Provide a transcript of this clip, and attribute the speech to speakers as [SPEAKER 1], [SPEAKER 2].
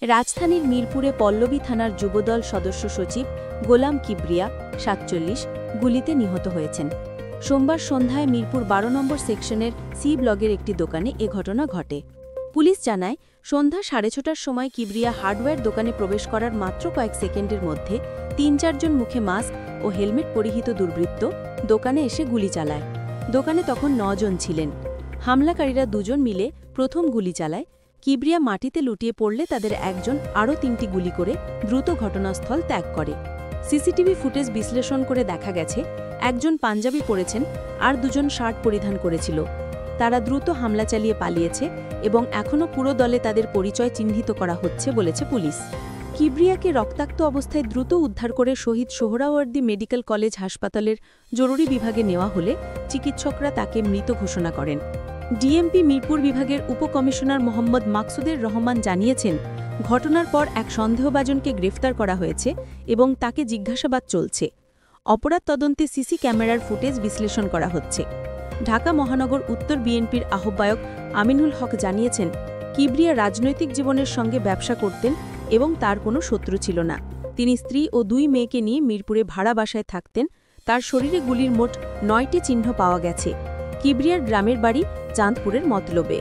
[SPEAKER 1] রাজধানীর মিরপুরে পল্লবী থানার যুবদল সদস্য সচিব গোলাম কিবরিয়া ৪৭ গুলিতে নিহত হয়েছেন। সোমবার সন্ধ্যায় মিরপুর ১২ নম্বর সেকশনের সি ব্লগের একটি দোকানে এ ঘটনা ঘটে। পুলিশ জানায়, সন্ধ্যা ৬:৩০টার সময় কিবরিয়া হার্ডওয়্যার দোকানে প্রবেশ করার মাত্র কয়েক সেকেন্ডের মধ্যে ৩-৪ জন মুখে মাস্ক ও হেলমেট পরিহিত দুর্বৃত্ত দোকানে এসে গুলি চালায়। দোকানে তখন ৯ জন ছিলেন। হামলাকারীরা ২ জন মিলে প্রথম গুলি চালায়। কিবরিয়া মাটিতে লুটিয়ে পড়লে তাদের একজন আরও ৩টি গুলি করে দ্রুত ঘটনাস্থল ত্যাগ করে। সিসিটিভি ফুটেজ বিশ্লেষণ করে দেখা গেছে, একজন পাঞ্জাবি পরেছেন আর ২ জন শার্ট পরিধান করেছিল। তারা দ্রুত হামলা চালিয়ে পালিয়েছে এবং এখনও পুরো দলে তাদের পরিচয় চিহ্নিত করা হচ্ছে বলেছে পুলিশ। কিবরিয়াকে রক্তাক্ত অবস্থায় দ্রুত উদ্ধার করে শহীদ সোহরাওয়ার্দী মেডিকেল কলেজ হাসপাতালের জরুরি বিভাগে নেওয়া হলে চিকিৎসকরা তাকে মৃত ঘোষণা করেন। ডিএমপি মিরপুর বিভাগের উপকমিশনার মোহাম্মদ মাকসুদের রহমান জানিয়েছেন, ঘটনার পর এক সন্দেহভাজনকে গ্রেফতার করা হয়েছে এবং তাকে জিজ্ঞাসাবাদ চলছে। অপরাধ তদন্তে সিসি ক্যামেরার ফুটেজ বিশ্লেষণ করা হচ্ছে। ঢাকা মহানগর উত্তর বিএনপির আহ্বায়ক আমিনুল হক জানিয়েছেন, কিবরিয়া রাজনৈতিক জীবনের সঙ্গে ব্যবসা করতেন এবং তার কোনো শত্রু ছিল না। তিনি স্ত্রী ও 2 মেয়েকে নিয়ে মিরপুরে ভাড়া বাসায় থাকতেন। তার শরীরে গুলির মোট 9টি চিহ্ন পাওয়া গেছে। কিবরিয়ার গ্রামের বাড়ি চাঁদপুরের মতলবে।